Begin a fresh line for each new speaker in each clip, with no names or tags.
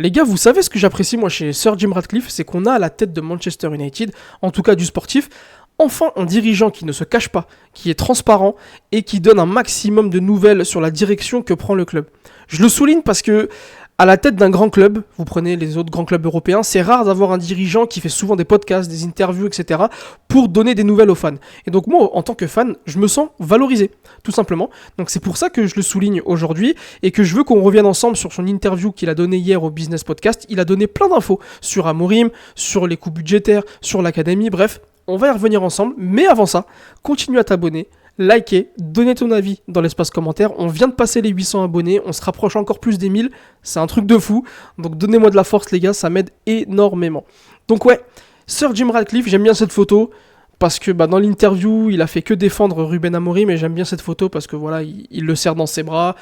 Les gars, vous savez ce que j'apprécie moi chez Sir Jim Ratcliffe, c'est qu'on a à la tête de Manchester United, en tout cas du sportif, enfin un dirigeant qui ne se cache pas, qui est transparent et qui donne un maximum de nouvelles sur la direction que prend le club. Je le souligne parce que à la tête d'un grand club, vous prenez les autres grands clubs européens, c'est rare d'avoir un dirigeant qui fait souvent des podcasts, des interviews, etc. pour donner des nouvelles aux fans. Et donc moi, en tant que fan, je me sens valorisé, tout simplement. Donc c'est pour ça que je le souligne aujourd'hui et que je veux qu'on revienne ensemble sur son interview qu'il a donnée hier au Business Podcast. Il a donné plein d'infos sur Amorim, sur les coûts budgétaires, sur l'académie, bref. On va y revenir ensemble, mais avant ça, continue à t'abonner, liker, donner ton avis dans l'espace commentaire. On vient de passer les 800 abonnés, on se rapproche encore plus des 1000, c'est un truc de fou. Donc donnez-moi de la force les gars, ça m'aide énormément. Donc ouais, Sir Jim Ratcliffe, j'aime bien cette photo, parce que dans l'interview, il a fait que défendre Ruben Amorim, mais j'aime bien cette photo parce que voilà, il le serre dans ses bras,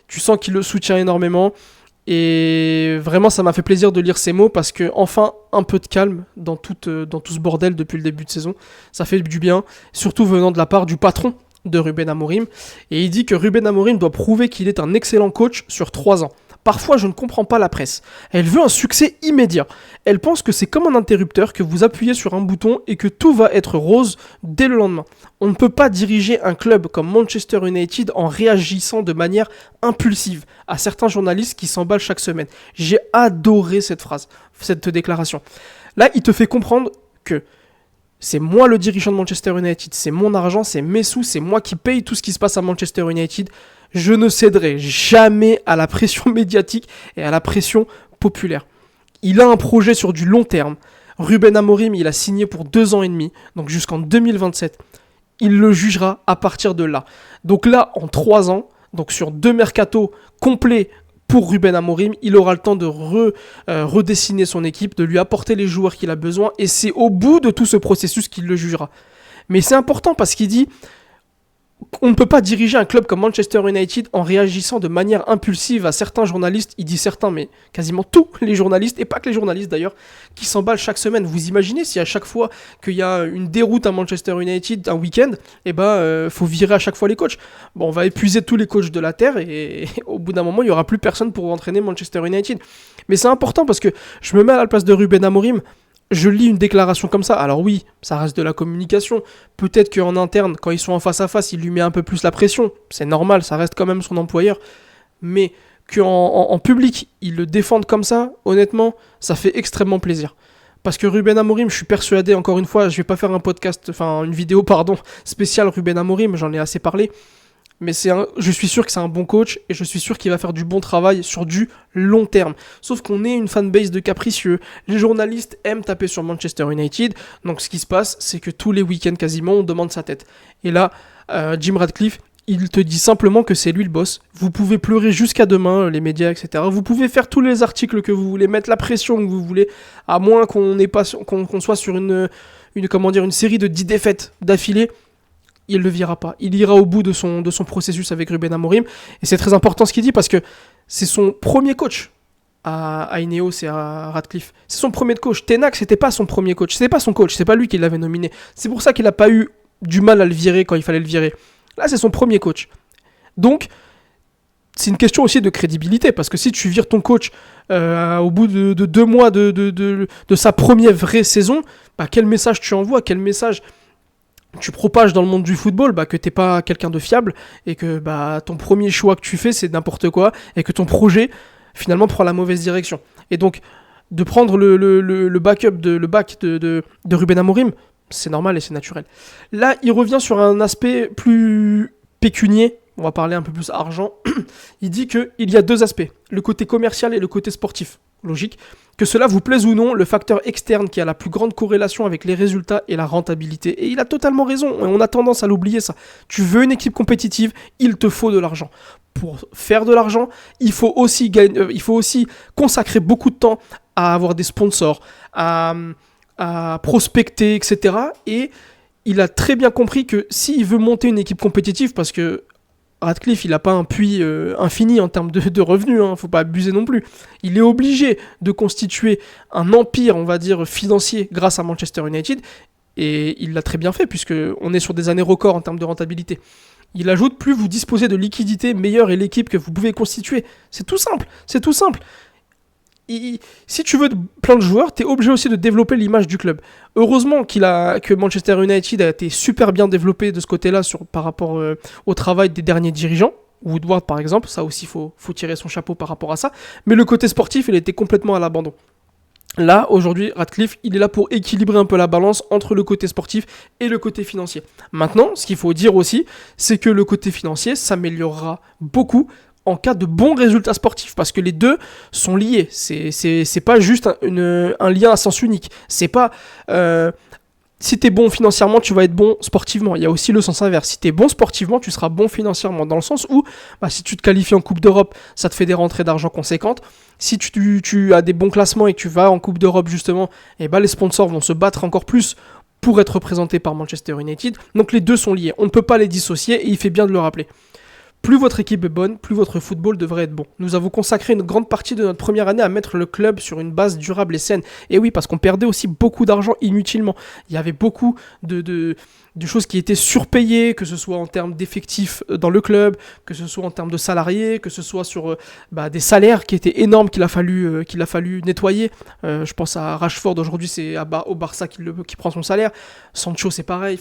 tu sens qu'il le soutient énormément. Et vraiment, ça m'a fait plaisir de lire ces mots parce que, enfin, un peu de calme dans tout ce bordel depuis le début de saison. Ça fait du bien, surtout venant de la part du patron de Ruben Amorim. Et il dit que Ruben Amorim doit prouver qu'il est un excellent coach sur 3 ans. Parfois, je ne comprends pas la presse. Elle veut un succès immédiat. Elle pense que c'est comme un interrupteur que vous appuyez sur un bouton et que tout va être rose dès le lendemain. On ne peut pas diriger un club comme Manchester United en réagissant de manière impulsive à certains journalistes qui s'emballent chaque semaine. J'ai adoré cette phrase, cette déclaration. Là, il te fait comprendre que c'est moi le dirigeant de Manchester United, c'est mon argent, c'est mes sous, c'est moi qui paye tout ce qui se passe à Manchester United. Je ne céderai jamais à la pression médiatique et à la pression populaire. Il a un projet sur du long terme. Ruben Amorim, il a signé pour 2 ans et demi, donc jusqu'en 2027. Il le jugera à partir de là. Donc là, en 3 ans, donc sur 2 mercatos complets pour Ruben Amorim, il aura le temps de redessiner son équipe, de lui apporter les joueurs qu'il a besoin, et c'est au bout de tout ce processus qu'il le jugera. Mais c'est important parce qu'il dit... On ne peut pas diriger un club comme Manchester United en réagissant de manière impulsive à certains journalistes, il dit certains, mais quasiment tous les journalistes, et pas que les journalistes d'ailleurs, qui s'emballent chaque semaine. Vous imaginez si à chaque fois qu'il y a une déroute à Manchester United un week-end, faut virer à chaque fois les coachs. Bon, on va épuiser tous les coachs de la Terre et au bout d'un moment, il n'y aura plus personne pour entraîner Manchester United. Mais c'est important parce que je me mets à la place de Ruben Amorim. Je lis une déclaration comme ça, alors oui, ça reste de la communication. Peut-être qu'en interne, quand ils sont en face à face, il lui met un peu plus la pression. C'est normal, ça reste quand même son employeur. Mais qu'en public, ils le défendent comme ça, honnêtement, ça fait extrêmement plaisir. Parce que Ruben Amorim, je suis persuadé, encore une fois, je vais pas faire une vidéo spéciale Ruben Amorim, j'en ai assez parlé. Mais je suis sûr que c'est un bon coach et je suis sûr qu'il va faire du bon travail sur du long terme. Sauf qu'on est une fanbase de capricieux. Les journalistes aiment taper sur Manchester United. Donc ce qui se passe, c'est que tous les week-ends quasiment, on demande sa tête. Et là, Jim Ratcliffe, il te dit simplement que c'est lui le boss. Vous pouvez pleurer jusqu'à demain, les médias, etc. Vous pouvez faire tous les articles que vous voulez, mettre la pression que vous voulez, à moins qu'on soit sur une série de 10 défaites d'affilée. Il ne le virera pas. Il ira au bout de son processus avec Ruben Amorim. Et c'est très important ce qu'il dit parce que c'est son premier coach à Ineos et à Ratcliffe. C'est son premier coach. Ten Hag, c'était pas son premier coach. C'était pas son coach. C'est pas lui qui l'avait nominé. C'est pour ça qu'il n'a pas eu du mal à le virer quand il fallait le virer. Là, c'est son premier coach. Donc, c'est une question aussi de crédibilité. Parce que si tu vires ton coach au bout de 2 mois de sa première vraie saison, quel message tu envoies ? Quel message tu propages dans le monde du football que t'es pas quelqu'un de fiable et que ton premier choix que tu fais c'est n'importe quoi et que ton projet finalement prend la mauvaise direction. Et donc de prendre le back de Ruben Amorim, c'est normal et c'est naturel. Là, il revient sur un aspect plus pécunier, on va parler un peu plus argent. Il dit qu'il y a 2 aspects, le côté commercial et le côté sportif. Logique. Que cela vous plaise ou non, le facteur externe qui a la plus grande corrélation avec les résultats est la rentabilité. Et il a totalement raison, et on a tendance à l'oublier ça. Tu veux une équipe compétitive, il te faut de l'argent. Pour faire de l'argent, il faut aussi consacrer beaucoup de temps à avoir des sponsors, à prospecter, etc. Et il a très bien compris que s'il veut monter une équipe compétitive, parce que Ratcliffe, il n'a pas un puits infini en termes de revenus, faut pas abuser non plus. Il est obligé de constituer un empire, on va dire, financier grâce à Manchester United, et il l'a très bien fait, puisqu'on est sur des années records en termes de rentabilité. Il ajoute, plus vous disposez de liquidité, meilleure est l'équipe que vous pouvez constituer. C'est tout simple. si tu veux plein de joueurs, tu es obligé aussi de développer l'image du club. Heureusement que Manchester United a été super bien développé de ce côté-là par rapport au travail des derniers dirigeants. Woodward par exemple, ça aussi faut tirer son chapeau par rapport à ça. Mais le côté sportif, il était complètement à l'abandon. Là, aujourd'hui, Ratcliffe, il est là pour équilibrer un peu la balance entre le côté sportif et le côté financier. Maintenant, ce qu'il faut dire aussi, c'est que le côté financier s'améliorera beaucoup en cas de bons résultats sportifs, parce que les deux sont liés. C'est pas juste un lien à sens unique. C'est pas... si t'es bon financièrement, tu vas être bon sportivement. Il y a aussi le sens inverse. Si t'es bon sportivement, tu seras bon financièrement. Dans le sens où, si tu te qualifies en Coupe d'Europe, ça te fait des rentrées d'argent conséquentes. Si tu as des bons classements et que tu vas en Coupe d'Europe, justement, les sponsors vont se battre encore plus pour être représentés par Manchester United. Donc les deux sont liés. On ne peut pas les dissocier et il fait bien de le rappeler. Plus votre équipe est bonne, plus votre football devrait être bon. Nous avons consacré une grande partie de notre première année à mettre le club sur une base durable et saine. Et oui, parce qu'on perdait aussi beaucoup d'argent inutilement. Il y avait beaucoup de choses qui étaient surpayées, que ce soit en termes d'effectifs dans le club, que ce soit en termes de salariés, que ce soit sur des salaires qui étaient énormes qu'il a fallu nettoyer. Je pense à Rashford, aujourd'hui c'est au Barça qui prend son salaire. Sancho c'est pareil,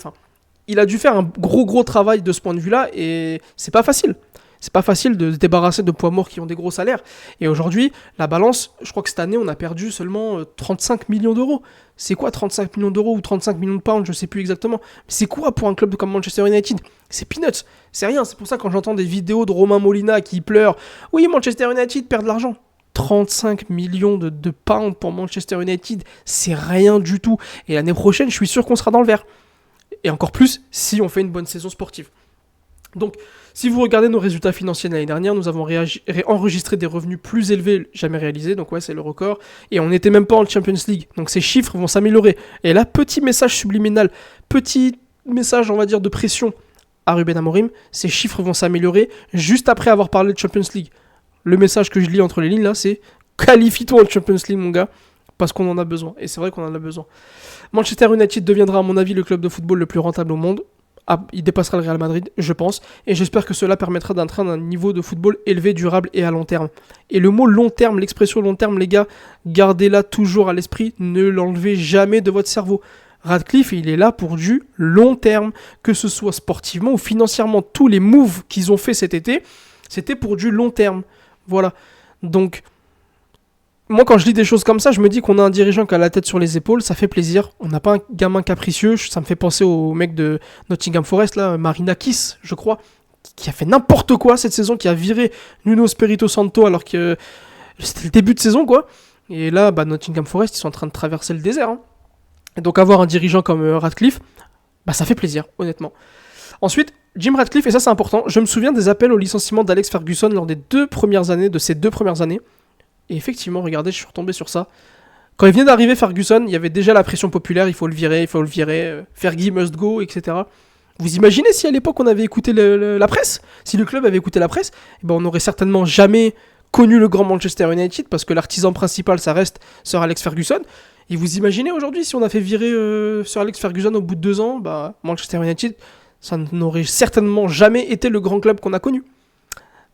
il a dû faire un gros travail de ce point de vue-là et c'est pas facile. C'est pas facile de se débarrasser de poids morts qui ont des gros salaires. Et aujourd'hui, la balance, je crois que cette année, on a perdu seulement 35 millions d'euros. C'est quoi 35 millions d'euros ou 35 millions de pounds, je sais plus exactement. Mais c'est quoi pour un club comme Manchester United ? C'est peanuts, c'est rien. C'est pour ça que quand j'entends des vidéos de Romain Molina qui pleure, oui, Manchester United perd de l'argent. 35 millions de pounds pour Manchester United, c'est rien du tout. Et l'année prochaine, je suis sûr qu'on sera dans le vert. Et encore plus si on fait une bonne saison sportive. Donc, si vous regardez nos résultats financiers de l'année dernière, nous avons enregistré des revenus plus élevés jamais réalisés, donc ouais, c'est le record, et on n'était même pas en Champions League, donc ces chiffres vont s'améliorer. Et là, petit message subliminal, petit message, on va dire, de pression à Ruben Amorim, ces chiffres vont s'améliorer juste après avoir parlé de Champions League. Le message que je lis entre les lignes là, c'est qualifie-toi en Champions League, mon gars, parce qu'on en a besoin, et c'est vrai qu'on en a besoin. Manchester United deviendra à mon avis le club de football le plus rentable au monde. Il dépassera le Real Madrid, je pense, et j'espère que cela permettra d'atteindre un niveau de football élevé, durable et à long terme. Et le mot long terme, l'expression long terme, les gars, gardez-la toujours à l'esprit, ne l'enlevez jamais de votre cerveau. Ratcliffe, il est là pour du long terme, que ce soit sportivement ou financièrement. Tous les moves qu'ils ont fait cet été, c'était pour du long terme. Voilà. Donc, moi, quand je lis des choses comme ça, je me dis qu'on a un dirigeant qui a la tête sur les épaules, ça fait plaisir. On n'a pas un gamin capricieux, ça me fait penser au mec de Nottingham Forest, là, Marinakis, je crois, qui a fait n'importe quoi cette saison, qui a viré Nuno Espirito Santo alors que c'était le début de saison, quoi. Et là, Nottingham Forest, ils sont en train de traverser le désert. Et donc avoir un dirigeant comme Ratcliffe, ça fait plaisir, honnêtement. Ensuite, Jim Ratcliffe, et ça c'est important, je me souviens des appels au licenciement d'Alex Ferguson lors de ces 2 premières années. Et effectivement, regardez, je suis retombé sur ça. Quand il venait d'arriver Ferguson, il y avait déjà la pression populaire, il faut le virer, Fergie must go, etc. Vous imaginez si à l'époque on avait écouté la presse ? Si le club avait écouté la presse, on n'aurait certainement jamais connu le grand Manchester United, parce que l'artisan principal, ça reste Sir Alex Ferguson. Et vous imaginez aujourd'hui, si on a fait virer Sir Alex Ferguson au bout de 2 ans, Manchester United, ça n'aurait certainement jamais été le grand club qu'on a connu.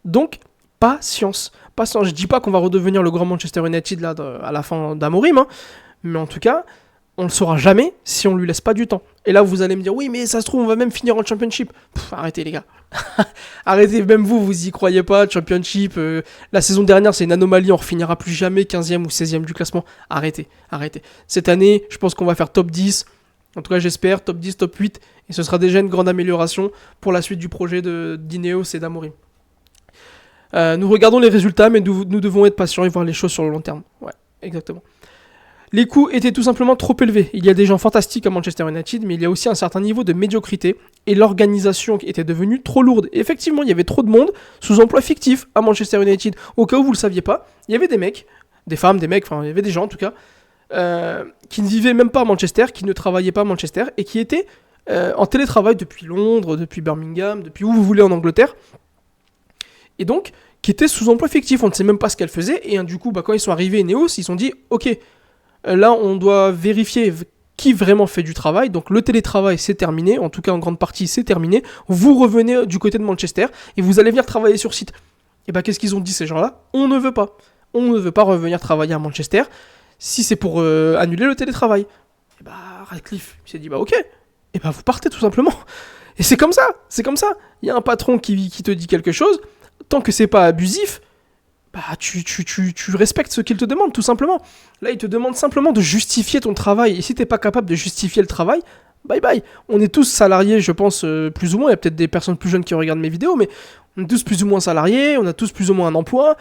Donc, patience. Je dis pas qu'on va redevenir le grand Manchester United là, à la fin d'Amorim, mais en tout cas, on le saura jamais si on lui laisse pas du temps. Et là, vous allez me dire, oui, mais ça se trouve, on va même finir en Championship. Arrêtez les gars. Arrêtez, même vous y croyez pas, Championship. La saison dernière, c'est une anomalie, on refinira plus jamais 15e ou 16e du classement. Arrêtez. Cette année, je pense qu'on va faire top 10. En tout cas, j'espère, top 10, top 8. Et ce sera déjà une grande amélioration pour la suite du projet d'Ineos et d'Amorim. Nous regardons les résultats, mais nous devons être patients et voir les choses sur le long terme. Ouais, exactement. Les coûts étaient tout simplement trop élevés. Il y a des gens fantastiques à Manchester United, mais il y a aussi un certain niveau de médiocrité, et l'organisation était devenue trop lourde. Et effectivement, il y avait trop de monde sous emploi fictif à Manchester United. Au cas où vous ne le saviez pas, il y avait des mecs, des femmes, des mecs, il y avait des gens en tout cas, qui ne vivaient même pas à Manchester, qui ne travaillaient pas à Manchester, et qui étaient en télétravail depuis Londres, depuis Birmingham, depuis où vous voulez en Angleterre. Et donc, qui étaient sous emploi fictif, on ne sait même pas ce qu'elles faisaient, et du coup, quand ils sont arrivés Ineos, ils se sont dit, ok, là on doit vérifier qui vraiment fait du travail, donc le télétravail c'est terminé, en tout cas en grande partie c'est terminé, vous revenez du côté de Manchester, et vous allez venir travailler sur site. Et qu'est-ce qu'ils ont dit ces gens-là ? On ne veut pas. on ne veut pas revenir travailler à Manchester si c'est pour annuler le télétravail. Et bah Radcliffe il s'est dit bah ok, et bah vous partez tout simplement. Et c'est comme ça. Il y a un patron qui te dit quelque chose, tant que c'est pas abusif, bah tu respectes ce qu'il te demande tout simplement. Là il te demande simplement de justifier ton travail, et si t'es pas capable de justifier le travail, bye bye. On est tous salariés, je pense, plus ou moins. Il y a peut-être des personnes plus jeunes qui regardent mes vidéos, mais on est tous plus ou moins salariés, on a tous plus ou moins un emploi.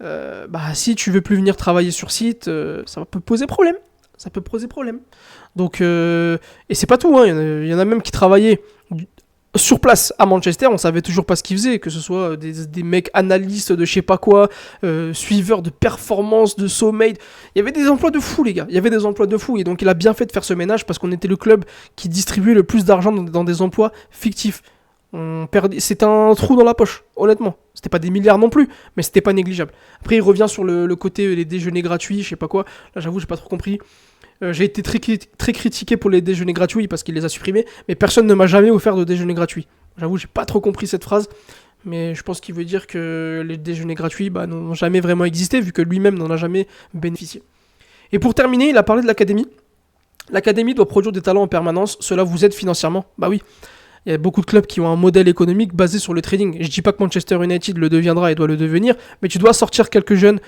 Bah si tu veux plus venir travailler sur site, ça peut poser problème. Donc, et c'est pas tout, hein. Il y en a même qui travaillaient sur place à Manchester, on savait toujours pas ce qu'ils faisaient, que ce soit des mecs analystes de je sais pas quoi, suiveurs de performance, de sommeil. Il y avait des emplois de fous, les gars. Et donc il a bien fait de faire ce ménage parce qu'on était le club qui distribuait le plus d'argent dans des emplois fictifs. C'était un trou dans la poche, honnêtement. C'était pas des milliards non plus, mais c'était pas négligeable. Après, il revient sur le côté les déjeuners gratuits, je sais pas quoi. Là, j'avoue, j'ai pas trop compris. J'ai été très critiqué pour les déjeuners gratuits parce qu'il les a supprimés, mais personne ne m'a jamais offert de déjeuner gratuit. J'avoue, j'ai pas trop compris cette phrase, mais je pense qu'il veut dire que les déjeuners gratuits n'ont jamais vraiment existé, vu que lui-même n'en a jamais bénéficié. Et pour terminer, il a parlé de l'académie. L'académie doit produire des talents en permanence, cela vous aide financièrement. Bah oui, il y a beaucoup de clubs qui ont un modèle économique basé sur le trading. Je dis pas que Manchester United le deviendra et doit le devenir, mais tu dois sortir quelques jeunes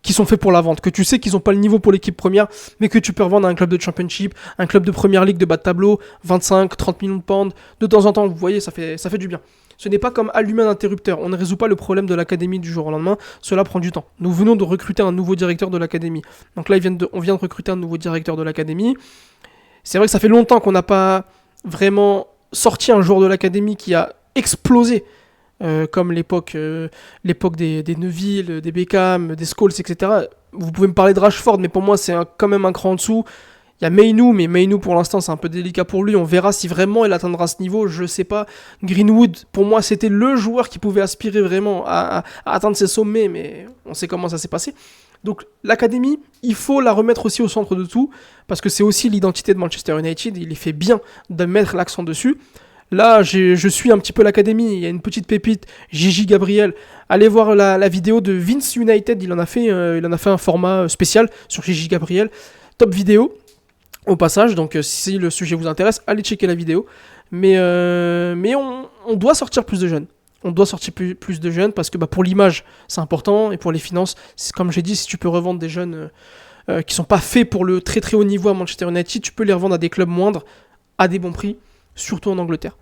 qui sont faits pour la vente, que tu sais qu'ils n'ont pas le niveau pour l'équipe première, mais que tu peux revendre à un club de Championship, un club de Première Ligue de bas de tableau, 25, 30 millions de pounds, de temps en temps, vous voyez, ça fait du bien. Ce n'est pas comme allumer un interrupteur, on ne résout pas le problème de l'académie du jour au lendemain, cela prend du temps. Nous venons de recruter un nouveau directeur de l'académie. Donc là, on vient de recruter un nouveau directeur de l'académie. C'est vrai que ça fait longtemps qu'on n'a pas vraiment sorti un joueur de l'académie qui a explosé, comme l'époque des Neville, des Beckham, des Scholes, etc. Vous pouvez me parler de Rashford, mais pour moi c'est quand même un cran en dessous. Il y a Mainoo, mais Mainoo pour l'instant c'est un peu délicat pour lui. On verra si vraiment il atteindra ce niveau, je sais pas. Greenwood, pour moi c'était le joueur qui pouvait aspirer vraiment à atteindre ses sommets, mais on sait comment ça s'est passé. Donc l'académie, il faut la remettre aussi au centre de tout, parce que c'est aussi l'identité de Manchester United, il est fait bien de mettre l'accent dessus. Là, je suis un petit peu l'académie, il y a une petite pépite, Gigi Gabriel. Allez voir la vidéo de Vince United, il en a fait un format spécial sur Gigi Gabriel. Top vidéo, au passage, donc si le sujet vous intéresse, allez checker la vidéo. Mais on doit sortir plus de jeunes. On doit sortir plus de jeunes parce que pour l'image, c'est important, et pour les finances, comme j'ai dit, si tu peux revendre des jeunes qui sont pas faits pour le très très haut niveau à Manchester United, tu peux les revendre à des clubs moindres, à des bons prix, surtout en Angleterre.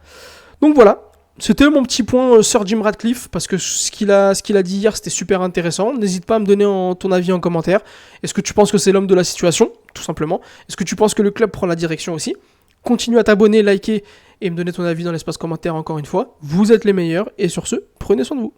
Donc voilà, c'était mon petit point Sir Jim Ratcliffe, parce que ce qu'il a dit hier, c'était super intéressant. N'hésite pas à me donner ton avis en commentaire. Est-ce que tu penses que c'est l'homme de la situation, tout simplement? Est-ce que tu penses que le club prend la direction aussi? Continue à t'abonner, liker et me donner ton avis dans l'espace commentaire encore une fois. Vous êtes les meilleurs, et sur ce, prenez soin de vous.